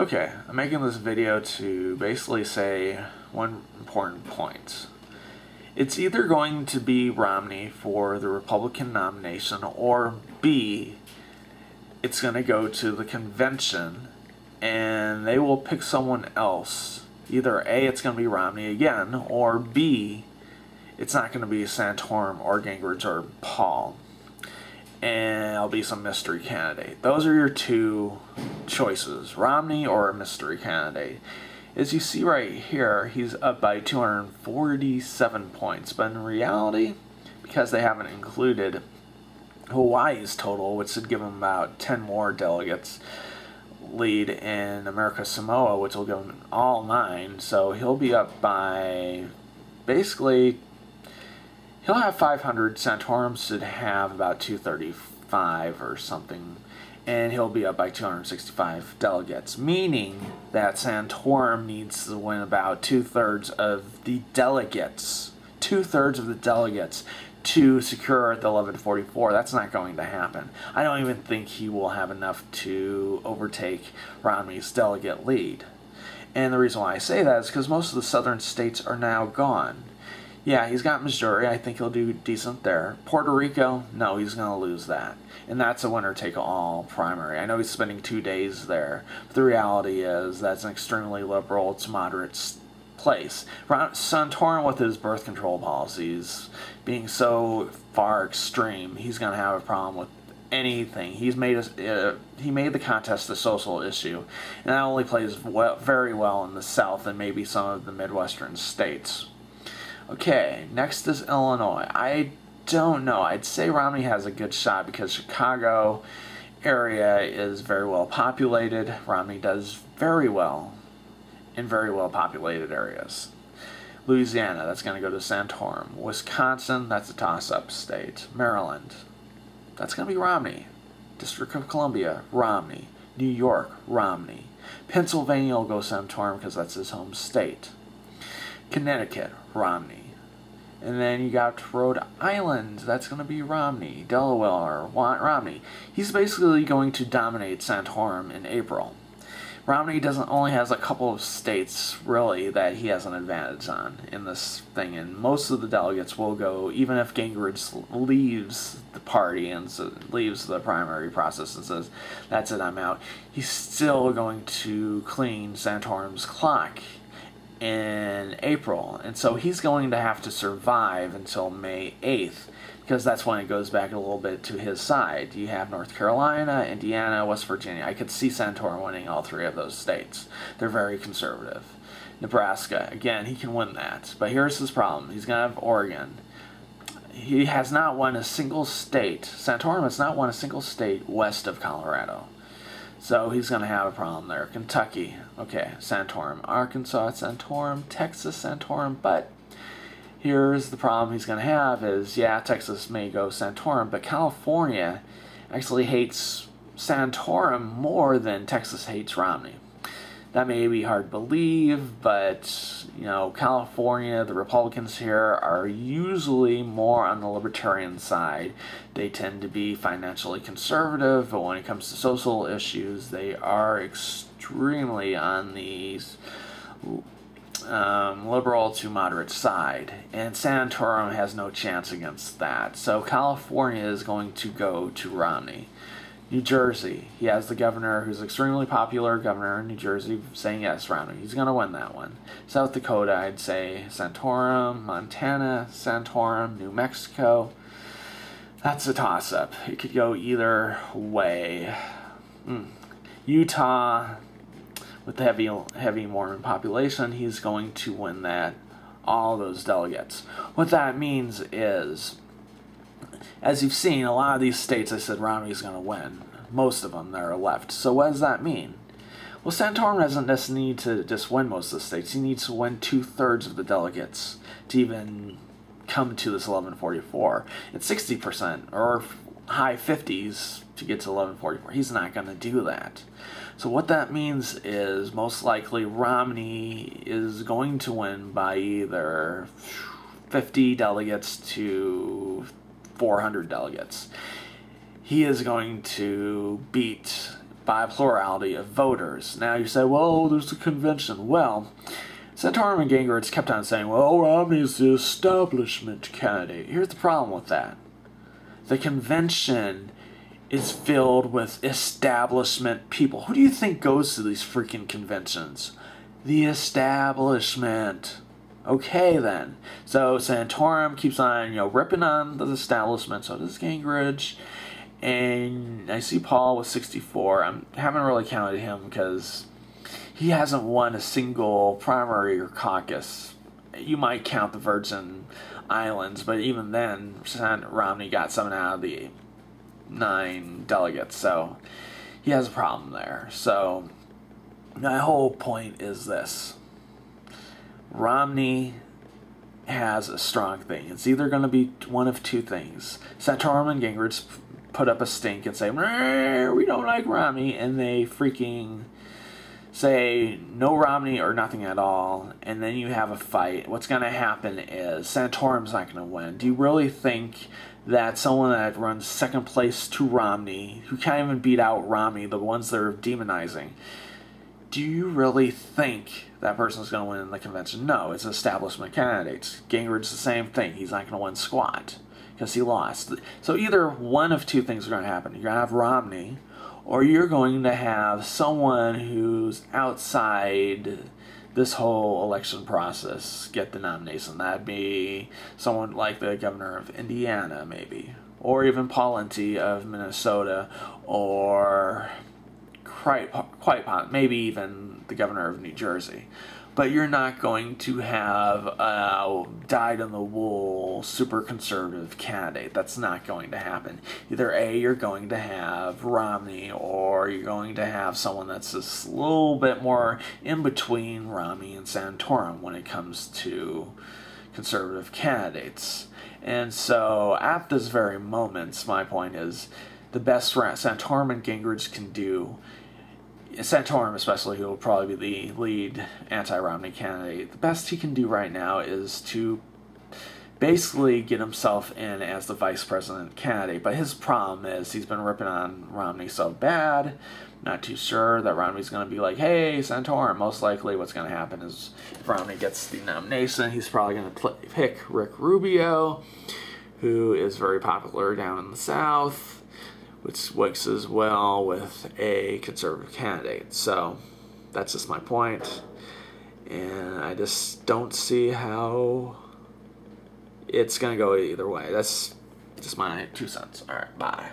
Okay, I'm making this video to basically say one important point. It's either going to be Romney for the Republican nomination, or B, it's going to go to the convention and they will pick someone else. Either A, it's going to be Romney again, or B, it's not going to be Santorum or Gingrich or Paul. And it'll be some mystery candidate. Those are your two choices, Romney or a mystery candidate. As you see right here, he's up by 247 points, but in reality, because they haven't included Hawaii's total, which would give him about 10 more delegates lead in America Samoa, which will give him all 9, so he'll be up by basically, he'll have 500. Santorum should have about 235 or something, and he'll be up by 265 delegates, meaning that Santorum needs to win about 2/3 of the delegates. 2/3 of the delegates to secure the 1144. That's not going to happen. I don't even think he will have enough to overtake Romney's delegate lead. And the reason why I say that is because most of the southern states are now gone. Yeah, he's got Missouri. I think he'll do decent there. Puerto Rico, no, he's going to lose that. And that's a winner-take-all primary. I know he's spending 2 days there, but the reality is that's an extremely liberal to moderate place. Santorum, with his birth control policies being so far extreme, he's going to have a problem with anything. He made the contest a social issue, and that only plays very well in the South and maybe some of the Midwestern states. Okay, next is Illinois. I don't know. I'd say Romney has a good shot because Chicago area is very well populated. Romney does very well in very well populated areas. Louisiana, that's going to go to Santorum. Wisconsin, that's a toss-up state. Maryland, that's going to be Romney. District of Columbia, Romney. New York, Romney. Pennsylvania will go Santorum because that's his home state. Connecticut, Romney. And then you got Rhode Island, that's going to be Romney. Delaware, Romney. He's basically going to dominate Santorum in April. Romney only has a couple of states, really, that he has an advantage on in this thing, and most of the delegates will go, even if Gingrich leaves the party and leaves the primary process and says, that's it, I'm out, he's still going to clean Santorum's clock in April, and so he's going to have to survive until May 8th, because that's when it goes back a little bit to his side. You have North Carolina, Indiana, West Virginia. I could see Santorum winning all 3 of those states. They're very conservative. Nebraska, again, he can win that, but here's his problem. He's going to have Oregon. He has not won a single state. Santorum has not won a single state west of Colorado. So he's going to have a problem there. Kentucky, okay, Santorum. Arkansas, Santorum. Texas, Santorum. But here's the problem he's going to have is, yeah, Texas may go Santorum, but California actually hates Santorum more than Texas hates Romney. That may be hard to believe, but, you know, California, the Republicans here are usually more on the libertarian side. They tend to be financially conservative, but when it comes to social issues, they are extremely on the liberal to moderate side. And Santorum has no chance against that. So California is going to go to Romney. New Jersey, he has the governor who's extremely popular governor in New Jersey saying yes, Romney. He's going to win that one. South Dakota, I'd say Santorum. Montana, Santorum. New Mexico, that's a toss-up. It could go either way. Utah, with the heavy Mormon population, he's going to win that, all those delegates. What that means is, as you've seen, a lot of these states I said Romney's going to win. Most of them that are left. So what does that mean? Well, Santorum doesn't just need to just win most of the states. He needs to win 2/3 of the delegates to even come to this 1144. It's 60% or high 50s to get to 1144. He's not going to do that. So what that means is most likely Romney is going to win by either 50 delegates to 400 delegates. He is going to beat by a plurality of voters. Now you say, well, there's a convention. Well, Santorum and Gingrich kept on saying, well, Romney's the establishment candidate. Here's the problem with that. The convention is filled with establishment people. Who do you think goes to these freaking conventions? The establishment. Okay, then. So Santorum keeps on, ripping on the establishment. So does Gingrich. And I see Paul with 64. I haven't really counted him because he hasn't won a single primary or caucus. You might count the Virgin Islands, but even then, Romney got 7 out of the 9 delegates, so he has a problem there. So my whole point is this. Romney has a strong thing. It's either going to be one of two things. Santorum and Gingrich put up a stink and say, we don't like Romney, and they freaking say no Romney or nothing at all, and then you have a fight. What's going to happen is Santorum's not going to win. Do you really think that someone that runs second place to Romney, who can't even beat out Romney, the ones they're demonizing, do you really think that person's going to win in the convention? No, it's establishment candidates. Gingrich's the same thing. He's not going to win squat because he lost. So either one of two things are going to happen. You're going to have Romney, or you're going to have someone who's outside this whole election process get the nomination. That'd be someone like the governor of Indiana, maybe, or even Pawlenty of Minnesota, or quite maybe even the governor of New Jersey. But you're not going to have a dyed-in-the-wool, super conservative candidate. That's not going to happen. Either A, you're going to have Romney, or you're going to have someone that's just a little bit more in between Romney and Santorum when it comes to conservative candidates. And so, at this very moment, my point is, the best Santorum and Gingrich can do, Santorum especially, who will probably be the lead anti-Romney candidate, the best he can do right now is to basically get himself in as the vice president candidate. But his problem is he's been ripping on Romney so bad. Not too sure that Romney's going to be like, hey, Santorum. Most likely what's going to happen is if Romney gets the nomination, he's probably going to pick Rick Rubio, who is very popular down in the South, which works as well with a conservative candidate. So that's just my point. And I just don't see how it's going to go either way. That's just my 2 cents. All right, bye.